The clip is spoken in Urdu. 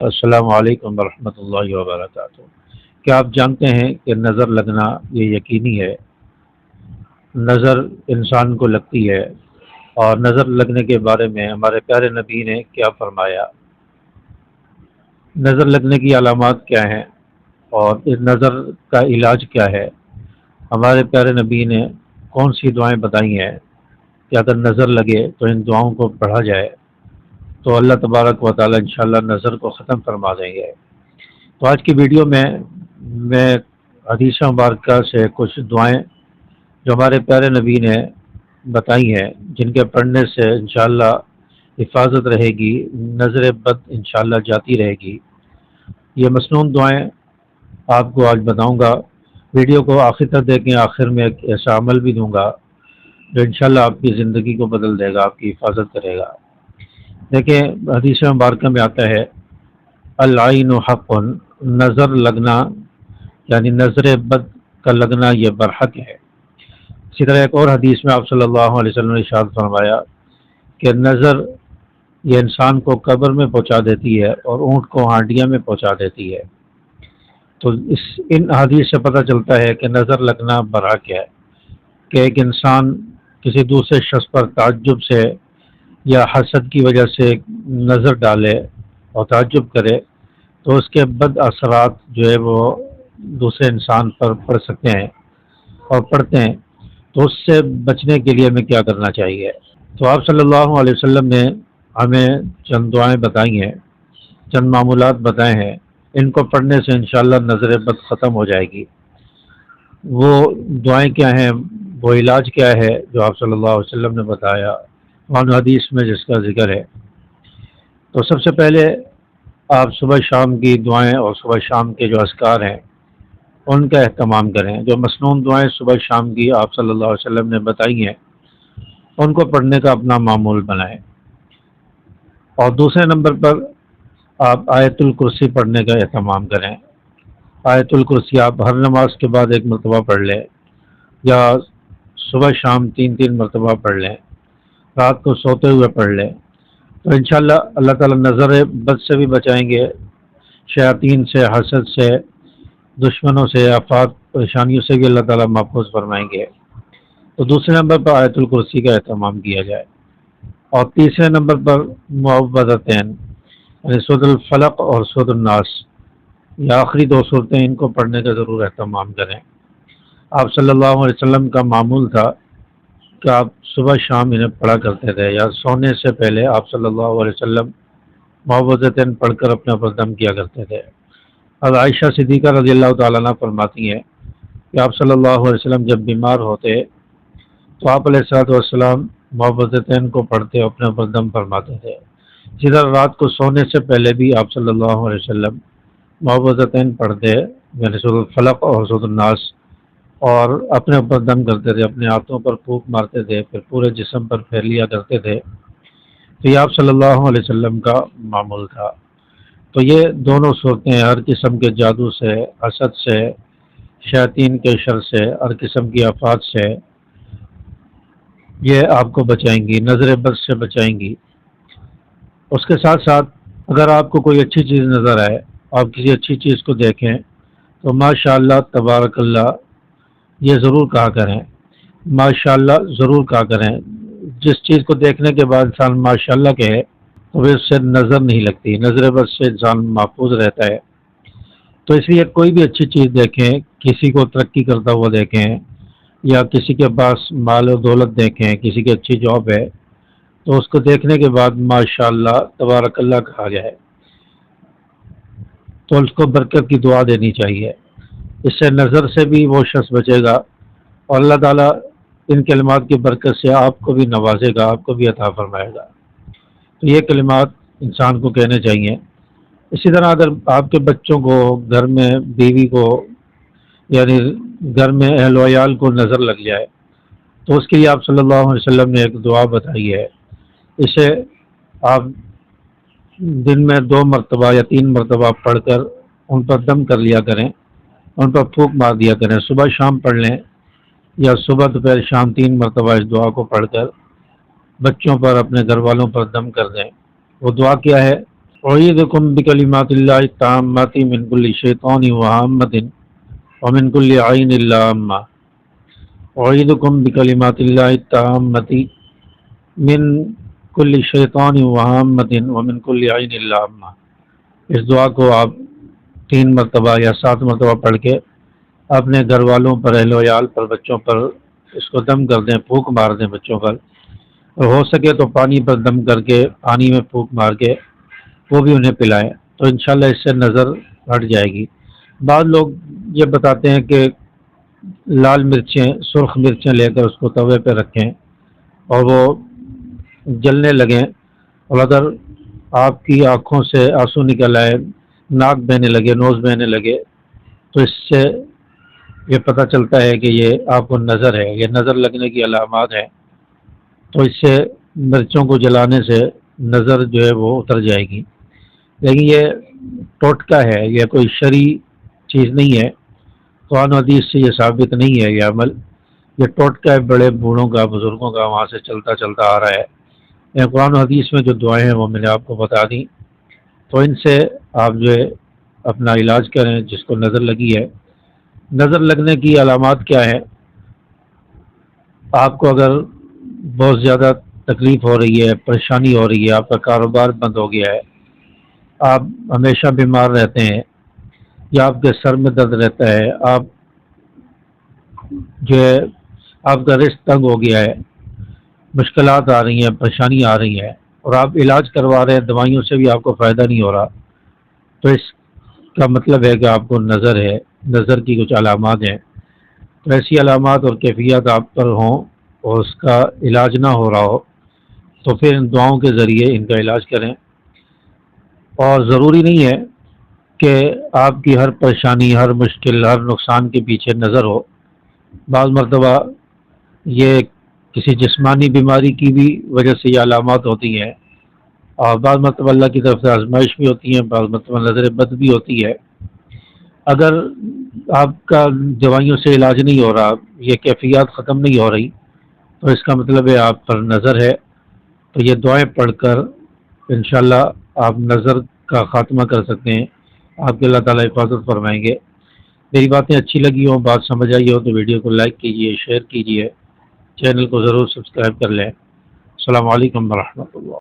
السلام علیکم ورحمۃ اللہ وبرکاتہ۔ کیا آپ جانتے ہیں کہ نظر لگنا یہ یقینی ہے؟ نظر انسان کو لگتی ہے، اور نظر لگنے کے بارے میں ہمارے پیارے نبی نے کیا فرمایا؟ نظر لگنے کی علامات کیا ہیں، اور اس نظر کا علاج کیا ہے؟ ہمارے پیارے نبی نے کون سی دعائیں بتائی ہیں کہ اگر نظر لگے تو ان دعاؤں کو پڑھا جائے تو اللہ تبارک و تعالی انشاءاللہ نظر کو ختم فرما دیں گے۔ تو آج کی ویڈیو میں حدیث مبارکہ سے کچھ دعائیں جو ہمارے پیارے نبی نے بتائی ہیں، جن کے پڑھنے سے انشاءاللہ حفاظت رہے گی، نظر بد انشاءاللہ جاتی رہے گی۔ یہ مسنون دعائیں آپ کو آج بتاؤں گا۔ ویڈیو کو آخر تک دیکھیں، آخر میں ایک ایسا عمل بھی دوں گا جو انشاءاللہ آپ کی زندگی کو بدل دے گا، آپ کی حفاظت کرے گا۔ دیکھیں، حدیث مبارکہ میں آتا ہے العین حق، نظر لگنا یعنی نظر بد کا لگنا یہ برحق ہے۔ اسی طرح ایک اور حدیث میں آپ صلی اللہ علیہ وسلم نے ارشاد فرمایا کہ نظر یہ انسان کو قبر میں پہنچا دیتی ہے اور اونٹ کو ہانڈیا میں پہنچا دیتی ہے۔ تو ان حدیث سے پتہ چلتا ہے کہ نظر لگنا برحق ہے، کہ ایک انسان کسی دوسرے شخص پر تعجب سے یا حسد کی وجہ سے نظر ڈالے اور تعجب کرے تو اس کے بد اثرات جو ہے وہ دوسرے انسان پر پڑ سکتے ہیں اور پڑتے ہیں۔ تو اس سے بچنے کے لیے ہمیں کیا کرنا چاہیے؟ تو آپ صلی اللہ علیہ وسلم نے ہمیں چند دعائیں بتائی ہیں، چند معمولات بتائے ہیں، ان کو پڑھنے سے انشاءاللہ نظر بد ختم ہو جائے گی۔ وہ دعائیں کیا ہیں، وہ علاج کیا ہے جو آپ صلی اللہ علیہ وسلم نے بتایا قرآن حدیث میں جس کا ذکر ہے؟ تو سب سے پہلے آپ صبح شام کی دعائیں اور صبح شام کے جو اذکار ہیں ان کا اہتمام کریں۔ جو مسنون دعائیں صبح شام کی آپ صلی اللہ علیہ وسلم نے بتائی ہیں ان کو پڑھنے کا اپنا معمول بنائیں۔ اور دوسرے نمبر پر آپ آیت الکرسی پڑھنے کا اہتمام کریں۔ آیت الکرسی آپ ہر نماز کے بعد ایک مرتبہ پڑھ لیں، یا صبح شام تین تین مرتبہ پڑھ لیں، رات کو سوتے ہوئے پڑھ لیں۔ تو انشاءاللہ اللہ تعالیٰ نظر بد سے بھی بچائیں گے، شیاطین سے، حسد سے، دشمنوں سے، آفات پریشانیوں سے بھی اللہ تعالیٰ محفوظ فرمائیں گے۔ تو دوسرے نمبر پر آیت الکرسی کا اہتمام کیا جائے، اور تیسرے نمبر پر معوذتین یعنی سورۃ الفلق اور سورۃ الناس، یہ آخری دو صورتیں، ان کو پڑھنے کا ضرور اہتمام کریں۔ آپ صلی اللہ علیہ وسلم کا معمول تھا کہ آپ صبح شام انہیں پڑھا کرتے تھے، یا سونے سے پہلے آپ صلی اللہ علیہ وسلم معوذتین پڑھ کر اپنے اوپر دم کیا کرتے تھے۔ اب عائشہ صدیقہ رضی اللہ تعالیٰ عنہ فرماتی ہیں کہ آپ صلی اللہ علیہ وسلم جب بیمار ہوتے تو آپ علیہ الصلوۃ والسلام معوذتین کو پڑھتے اپنے اوپر دم فرماتے تھے۔ اسی طرح رات کو سونے سے پہلے بھی آپ صلی اللہ علیہ وسلم معوذتین پڑھتے، یعنی سورۃ الفلق اور سورۃ الناس، اور اپنے اوپر دم کرتے تھے، اپنے ہاتھوں پر پھونک مارتے تھے، پھر پورے جسم پر پھیر لیا کرتے تھے۔ تو یہ آپ صلی اللہ علیہ وسلم کا معمول تھا۔ تو یہ دونوں صورتیں ہر قسم کے جادو سے، حسد سے، شیاطین کے شر سے، ہر قسم کی آفات سے یہ آپ کو بچائیں گی، نظر بد سے بچائیں گی۔ اس کے ساتھ ساتھ اگر آپ کو کوئی اچھی چیز نظر آئے، آپ کسی اچھی چیز کو دیکھیں تو ماشاء اللہ تبارک اللہ یہ ضرور کہا کریں، ماشاء اللہ ضرور کہا کریں۔ جس چیز کو دیکھنے کے بعد انسان ماشاء اللہ کہے تو اس سے نظر نہیں لگتی، نظر بد سے انسان محفوظ رہتا ہے۔ تو اس لیے کوئی بھی اچھی چیز دیکھیں، کسی کو ترقی کرتا ہوا دیکھیں، یا کسی کے پاس مال و دولت دیکھیں، کسی کی اچھی جاب ہے، تو اس کو دیکھنے کے بعد ماشاء اللہ تبارک اللہ کہا جائے، تو اس کو برکت کی دعا دینی چاہیے۔ اس سے نظر سے بھی وہ شخص بچے گا، اور اللہ تعالیٰ ان کلمات کی برکت سے آپ کو بھی نوازے گا، آپ کو بھی عطا فرمائے گا۔ تو یہ کلمات انسان کو کہنے چاہیے۔ اسی طرح اگر آپ کے بچوں کو، گھر میں بیوی کو، یعنی گھر میں اہل و عیال کو نظر لگ جائے تو اس کے لیے آپ صلی اللہ علیہ وسلم نے ایک دعا بتائی ہے۔ اسے آپ دن میں 2 مرتبہ یا 3 مرتبہ پڑھ کر ان پر دم کر لیا کریں، ان پر پھونک مار دیا کریں، صبح شام پڑھ لیں، یا صبح دوپہر شام 3 مرتبہ اس دعا کو پڑھ کر بچوں پر، اپنے گھر والوں پر دم کر دیں۔ وہ دعا کیا ہے اعیذکم بکلمات اللہ التامات من کل شیطان وہامۃ ومن کل عین لامہ۔ اعیذکم بکلمات اللہ التامات من کل شیطان وہامۃ ومن کل عین لامہ۔ اس دعا کو آپ 3 مرتبہ یا 7 مرتبہ پڑھ کے اپنے گھر والوں پر، اہل و عیال پر، بچوں پر اس کو دم کر دیں، پھونک مار دیں بچوں پر، اور ہو سکے تو پانی پر دم کر کے، پانی میں پھونک مار کے وہ بھی انہیں پلائیں، تو انشاءاللہ اس سے نظر ہٹ جائے گی۔ بعض لوگ یہ بتاتے ہیں کہ لال مرچیں، سرخ مرچیں لے کر اس کو توے پہ رکھیں اور وہ جلنے لگیں، اور اگر آپ کی آنکھوں سے آنسو نکل آئے، ناک بہنے لگے، نوز بہنے لگے، تو اس سے یہ پتہ چلتا ہے کہ یہ آپ کو نظر ہے، یہ نظر لگنے کی علامات ہیں۔ تو اس سے مرچوں کو جلانے سے نظر جو ہے وہ اتر جائے گی۔ لیکن یہ ٹوٹکا ہے، یہ کوئی شرعی چیز نہیں ہے، قرآن و حدیث سے یہ ثابت نہیں ہے یہ عمل، یہ ٹوٹکا ہے بڑے بوڑھوں کا، بزرگوں کا، وہاں سے چلتا چلتا آ رہا ہے۔ یہ قرآن و حدیث میں جو دعائیں ہیں وہ میں نے آپ کو بتا دیں، تو ان سے آپ جو ہے اپنا علاج کریں جس کو نظر لگی ہے۔ نظر لگنے کی علامات کیا ہے؟ آپ کو اگر بہت زیادہ تکلیف ہو رہی ہے، پریشانی ہو رہی ہے، آپ کا کاروبار بند ہو گیا ہے، آپ ہمیشہ بیمار رہتے ہیں، یا آپ کے سر میں درد رہتا ہے، آپ جو ہے آپ کا رزق تنگ ہو گیا ہے، مشکلات آ رہی ہیں، پریشانی آ رہی ہے، اور آپ علاج کروا رہے ہیں، دوائیوں سے بھی آپ کو فائدہ نہیں ہو رہا، تو اس کا مطلب ہے کہ آپ کو نظر ہے، نظر کی کچھ علامات ہیں۔ تو ایسی علامات اور کیفیات آپ پر ہوں اور اس کا علاج نہ ہو رہا ہو، تو پھر ان دعاؤں کے ذریعے ان کا علاج کریں۔ اور ضروری نہیں ہے کہ آپ کی ہر پریشانی، ہر مشکل، ہر نقصان کے پیچھے نظر ہو۔ بعض مرتبہ یہ کسی جسمانی بیماری کی بھی وجہ سے یہ علامات ہوتی ہیں، اور بعض مرتبہ اللہ کی طرف سے آزمائش بھی ہوتی ہیں، بعض مرتبہ نظر بد بھی ہوتی ہے۔ اگر آپ کا دوائیوں سے علاج نہیں ہو رہا، یہ کیفیات ختم نہیں ہو رہی، تو اس کا مطلب ہے آپ پر نظر ہے۔ تو یہ دعائیں پڑھ کر انشاءاللہ آپ نظر کا خاتمہ کر سکتے ہیں، آپ کے اللہ تعالیٰ حفاظت فرمائیں گے۔ میری باتیں اچھی لگی ہوں، بات سمجھ آئی ہو تو ویڈیو کو لائک کیجئے، شیئر کیجئے، چینل کو ضرور سبسکرائب کر لیں۔ السلام علیکم ورحمۃ اللہ۔